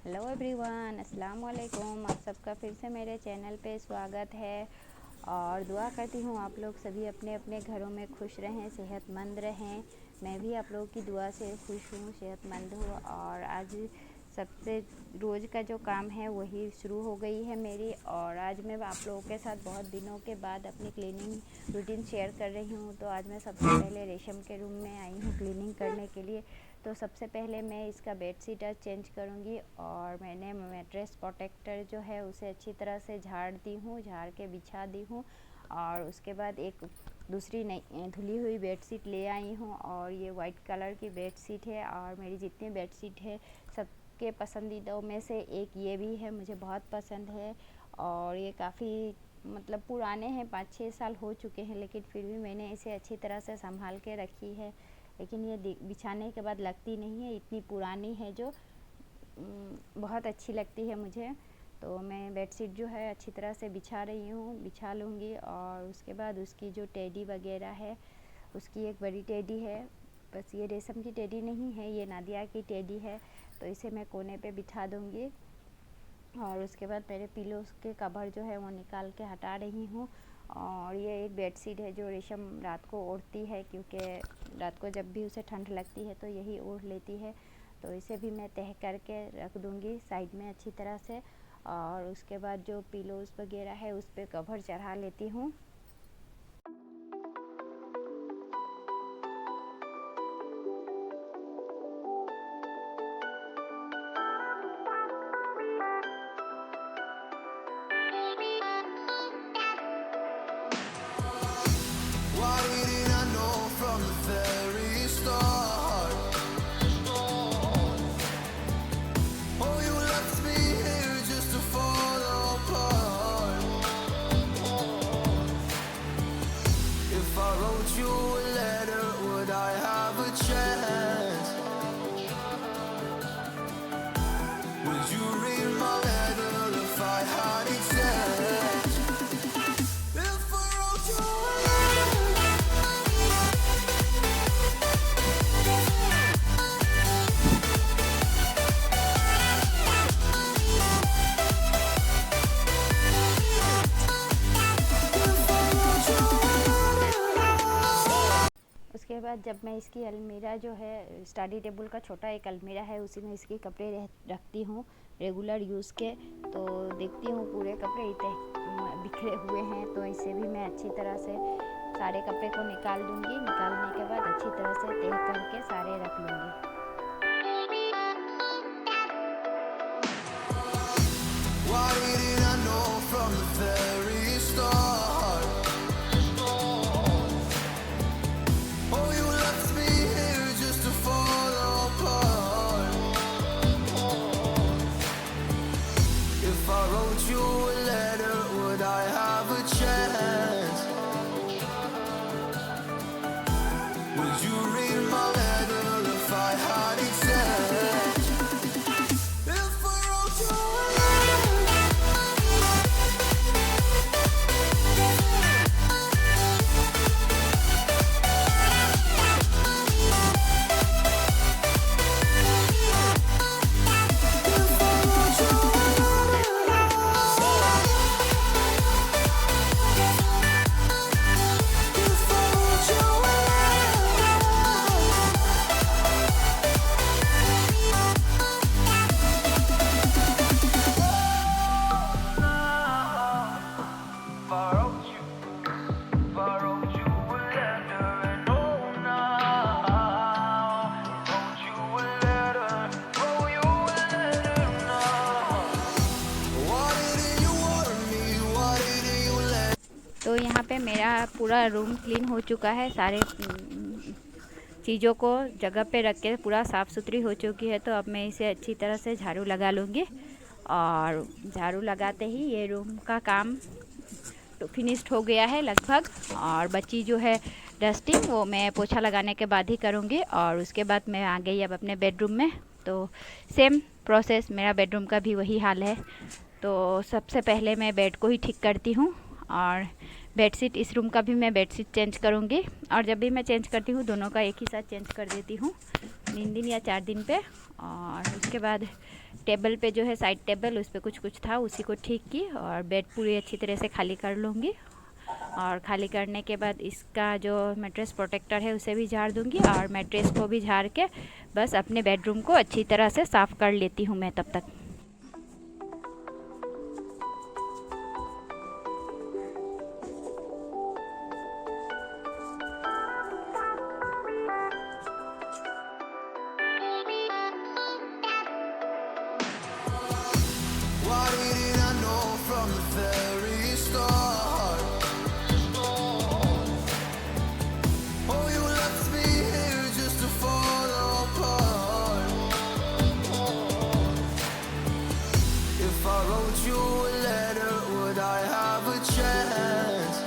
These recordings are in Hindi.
हेलो एवरीवन, अस्सलाम वालेकुम। आप सबका फिर से मेरे चैनल पे स्वागत है और दुआ करती हूँ आप लोग सभी अपने अपने घरों में खुश रहें, सेहतमंद रहें। मैं भी आप लोगों की दुआ से खुश हूँ, सेहतमंद हूँ। और आज सबसे रोज़ का जो काम है वही शुरू हो गई है मेरी। और आज मैं आप लोगों के साथ बहुत दिनों के बाद अपनी क्लीनिंग रूटीन शेयर कर रही हूँ। तो आज मैं सबसे पहले रेशम के रूम में आई हूँ क्लीनिंग करने के लिए। तो सबसे पहले मैं इसका बेडशीट चेंज करूँगी और मैंने मैट्रेस प्रोटेक्टर जो है उसे अच्छी तरह से झाड़ दी हूँ, झाड़ के बिछा दी हूँ। और उसके बाद एक दूसरी नई धुली हुई बेडशीट ले आई हूँ और ये वाइट कलर की बेडशीट है। और मेरी जितनी बेडशीट है सबके पसंदीदाओं में से एक ये भी है, मुझे बहुत पसंद है। और ये काफ़ी मतलब पुराने हैं, 5-6 साल हो चुके हैं, लेकिन फिर भी मैंने इसे अच्छी तरह से संभाल के रखी है। लेकिन ये बिछाने के बाद लगती नहीं है, इतनी पुरानी है जो बहुत अच्छी लगती है मुझे। तो मैं बेडशीट जो है अच्छी तरह से बिछा रही हूँ, बिछा लूँगी। और उसके बाद उसकी जो टेडी वगैरह है, उसकी एक बड़ी टेडी है, बस ये रेशम की टेडी नहीं है, ये नादिया की टेडी है। तो इसे मैं कोने पे बिठा दूँगी। और उसके बाद मेरे पिलोस के कवर जो है वो निकाल के हटा रही हूँ। और ये एक बेडशीट है जो रेशम रात को ओढ़ती है, क्योंकि रात को जब भी उसे ठंड लगती है तो यही ओढ़ लेती है। तो इसे भी मैं तह करके रख दूँगी साइड में अच्छी तरह से। और उसके बाद जो पिलोस वगैरह है उस पर कवर चढ़ा लेती हूँ। Why didn't I know from the very start? Oh, you left me here just to fall apart. If I wrote you a letter, would I have a chance? Would you read my letter if I had it sent? If I wrote you a उसके बाद जब मैं इसकी अलमीरा जो है, स्टडी टेबल का छोटा एक अलमीरा है, उसी में इसके कपड़े रखती हूँ रेगुलर यूज़ के। तो देखती हूँ पूरे कपड़े इतने बिखरे हुए हैं, तो इसे भी मैं अच्छी तरह से सारे कपड़े को निकाल दूँगी। निकालने के बाद अच्छी तरह से तह करके सारे रख लूँगी। Why didn't I know from the very start? Oh, you left me here just to fall apart. If I wrote you a letter, would I have a chance? Would you read my letter if I had it sent? If I wrote you a तो यहाँ पे मेरा पूरा रूम क्लीन हो चुका है, सारे चीज़ों को जगह पे रख के पूरा साफ़ सुथरी हो चुकी है। तो अब मैं इसे अच्छी तरह से झाड़ू लगा लूँगी। और झाड़ू लगाते ही ये रूम का काम तो फिनिश्ड हो गया है लगभग। और बची जो है डस्टिंग, वो मैं पोछा लगाने के बाद ही करूँगी। और उसके बाद मैं आ गई अब अपने बेडरूम में। तो सेम प्रोसेस मेरा बेडरूम का भी वही हाल है। तो सबसे पहले मैं बेड को ही ठीक करती हूँ। और बेडशीट, इस रूम का भी मैं बेडशीट चेंज करूँगी। और जब भी मैं चेंज करती हूँ दोनों का एक ही साथ चेंज कर देती हूँ 3 दिन या 4 दिन पे। और उसके बाद टेबल पे जो है साइड टेबल उस पर कुछ कुछ था, उसी को ठीक की और बेड पूरी अच्छी तरह से खाली कर लूँगी। और खाली करने के बाद इसका जो मैट्रेस प्रोटेक्टर है उसे भी झाड़ दूँगी और मैट्रेस को भी झाड़ के बस अपने बेडरूम को अच्छी तरह से साफ़ कर लेती हूँ मैं तब तक। Why didn't I know from the very start? Oh, you left me here just to fall apart. If I wrote you a letter, would I have a chance?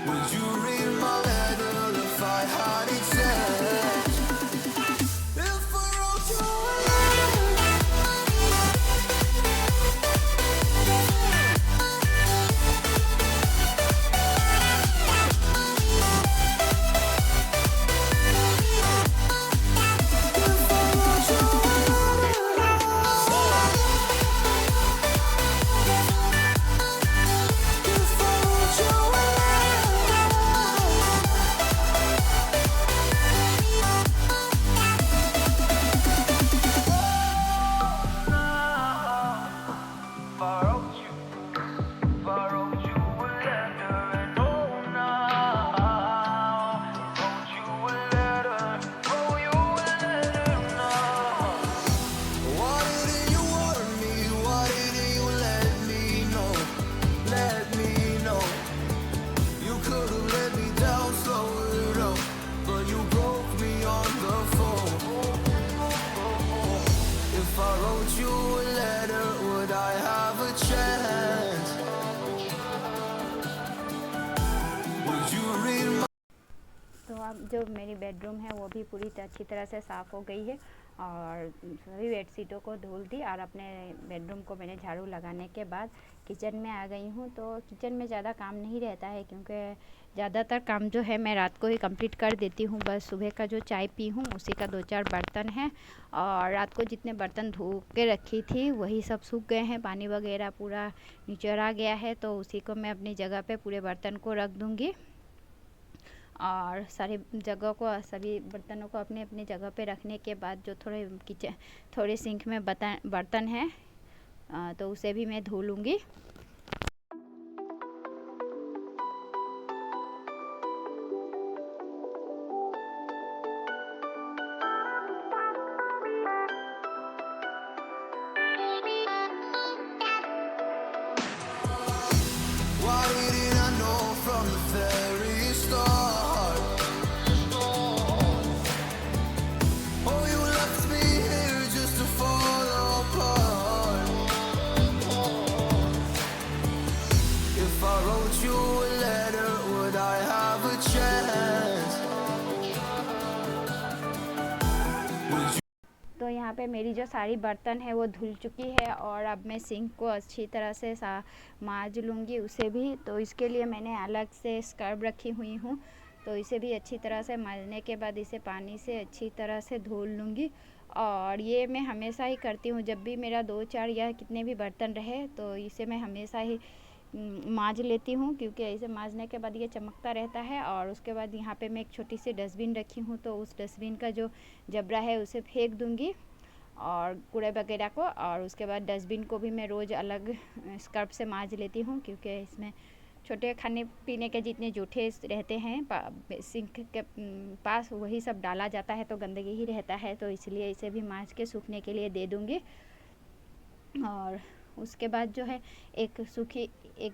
Would you read my letter if I had it sent? If I wrote you a तो अब जो मेरी बेडरूम है वो भी पूरी अच्छी तरह से साफ़ हो गई है और सभी बेडशीटों को धुल दी और अपने बेडरूम को मैंने झाड़ू लगाने के बाद किचन में आ गई हूँ। तो किचन में ज़्यादा काम नहीं रहता है क्योंकि ज़्यादातर काम जो है मैं रात को ही कंप्लीट कर देती हूँ। बस सुबह का जो चाय पी हूँ उसी का 2-4 बर्तन है और रात को जितने बर्तन धो के रखी थी वही सब सूख गए हैं, पानी वगैरह पूरा नीचे आ गया है। तो उसी को मैं अपनी जगह पे पूरे बर्तन को रख दूँगी और सारी जगह को सभी बर्तनों को अपने अपने जगह पे रखने के बाद जो थोड़े सिंक में बर्तन है तो उसे भी मैं धो लूँगी। Why didn't I know from the very start? Oh, you left me here just to fall apart. If I wrote you a letter, would I have a chance? Would you? तो यहाँ पे मेरी जो सारी बर्तन है वो धुल चुकी है और अब मैं सिंक को अच्छी तरह से मांज लूँगी उसे भी। तो इसके लिए मैंने अलग से स्क्रब रखी हुई हूँ, तो इसे भी अच्छी तरह से मांजने के बाद इसे पानी से अच्छी तरह से धो लूँगी। और ये मैं हमेशा ही करती हूँ, जब भी मेरा 2-4 या कितने भी बर्तन रहे तो इसे मैं हमेशा ही मांज लेती हूँ क्योंकि इसे मांजने के बाद ये चमकता रहता है। और उसके बाद यहाँ पे मैं एक छोटी सी डस्टबिन रखी हूँ, तो उस डस्टबिन का जो जबड़ा है उसे फेंक दूँगी और कूड़े वगैरह को। और उसके बाद डस्टबिन को भी मैं रोज़ अलग स्क्रब से मांज लेती हूँ क्योंकि इसमें छोटे खाने पीने के जितने जूठे रहते हैं सिंक के पास वही सब डाला जाता है तो गंदगी ही रहता है, तो इसलिए इसे भी मांज के सूखने के लिए दे दूँगी। और उसके बाद जो है एक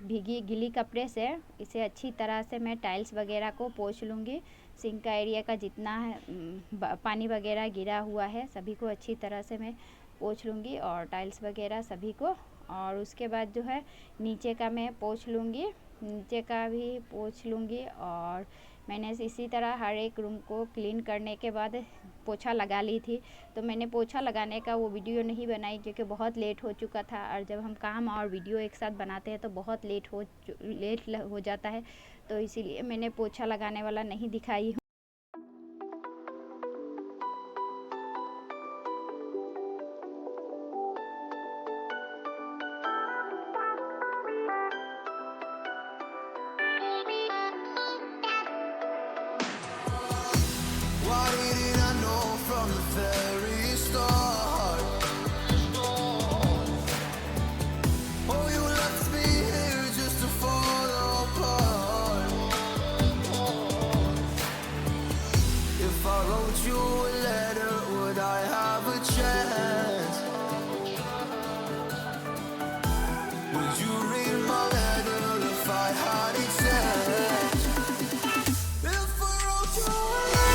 भीगी गीली कपड़े से इसे अच्छी तरह से मैं टाइल्स वगैरह को पोंछ लूँगी। सिंक का एरिया का जितना है पानी वगैरह गिरा हुआ है सभी को अच्छी तरह से मैं पोंछ लूँगी और टाइल्स वगैरह सभी को। और उसके बाद जो है नीचे का मैं पोंछ लूँगी, नीचे का भी पोंछ लूँगी। और मैंने इसी तरह हर एक रूम को क्लीन करने के बाद पोछा लगा ली थी। तो मैंने पोछा लगाने का वो वीडियो नहीं बनाई क्योंकि बहुत लेट हो चुका था और जब हम काम और वीडियो एक साथ बनाते हैं तो बहुत लेट हो जाता है, तो इसीलिए मैंने पोछा लगाने वाला नहीं दिखाई। chance? Would you read my letter if I had it said? If I wrote you a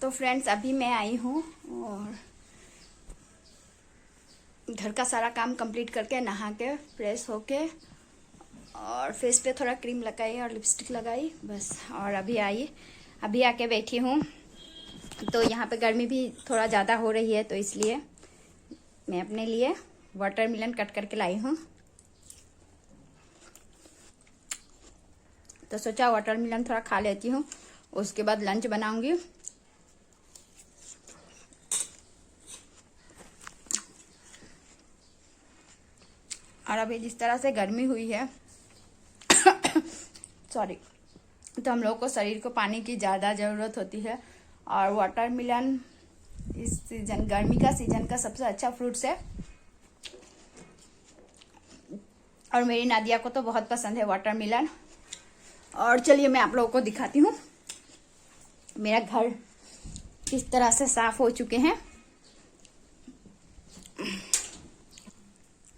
तो फ्रेंड्स अभी मैं आई हूँ और घर का सारा काम कंप्लीट करके नहा के फ्रेश होके और फेस पे थोड़ा क्रीम लगाई और लिपस्टिक लगाई बस। और अभी आके बैठी हूँ। तो यहाँ पे गर्मी भी थोड़ा ज़्यादा हो रही है तो इसलिए मैं अपने लिए वाटरमेलन कट करके लाई हूँ। तो सोचा वाटरमेलन थोड़ा खा लेती हूँ, उसके बाद लंच बनाऊंगी। और अभी जिस तरह से गर्मी हुई है सॉरी, तो हम लोगों को शरीर को पानी की ज़्यादा ज़रूरत होती है। और वाटरमेलन इस सीजन, गर्मी का सीजन का सबसे अच्छा फ्रूट्स है और मेरी नादिया को तो बहुत पसंद है वाटरमेलन। और चलिए मैं आप लोगों को दिखाती हूँ मेरा घर किस तरह से साफ हो चुके हैं।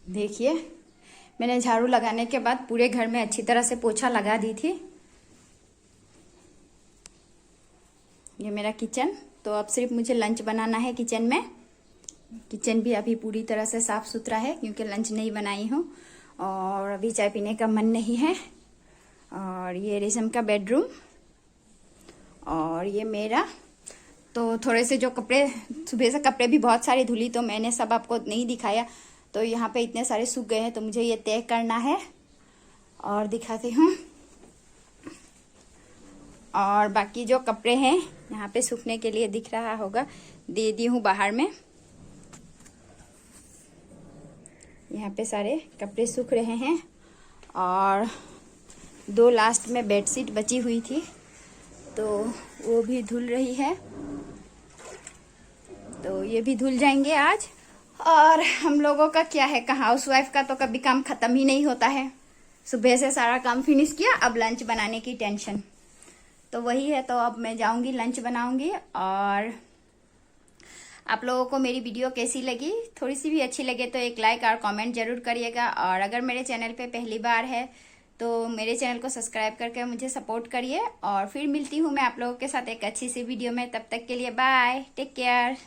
देखिए मैंने झाड़ू लगाने के बाद पूरे घर में अच्छी तरह से पोछा लगा दी थी। ये मेरा किचन, तो अब सिर्फ मुझे लंच बनाना है किचन में। किचन भी अभी पूरी तरह से साफ सुथरा है क्योंकि लंच नहीं बनाई हूँ और अभी चाय पीने का मन नहीं है। और ये रेशम का बेडरूम और ये मेरा, तो थोड़े से जो कपड़े, सुबह से कपड़े भी बहुत सारी धुली तो मैंने सब आपको नहीं दिखाया। तो यहाँ पे इतने सारे सूख गए हैं तो मुझे ये तय करना है और दिखाती हूँ। और बाकी जो कपड़े हैं यहाँ पे सूखने के लिए दिख रहा होगा, दे दी हूँ बाहर में। यहाँ पे सारे कपड़े सूख रहे हैं और 2 लास्ट में बेडशीट बची हुई थी तो वो भी धुल रही है, तो ये भी धुल जाएंगे आज। और हम लोगों का क्या है, हाउसवाइफ का तो कभी काम खत्म ही नहीं होता है। सुबह से सारा काम फिनिश किया, अब लंच बनाने की टेंशन तो वही है। तो अब मैं जाऊंगी लंच बनाऊंगी। और आप लोगों को मेरी वीडियो कैसी लगी, थोड़ी सी भी अच्छी लगे तो एक लाइक और कमेंट जरूर करिएगा। और अगर मेरे चैनल पे पहली बार है तो मेरे चैनल को सब्सक्राइब करके मुझे सपोर्ट करिए। और फिर मिलती हूँ मैं आप लोगों के साथ एक अच्छी सी वीडियो में। तब तक के लिए बाय, टेक केयर।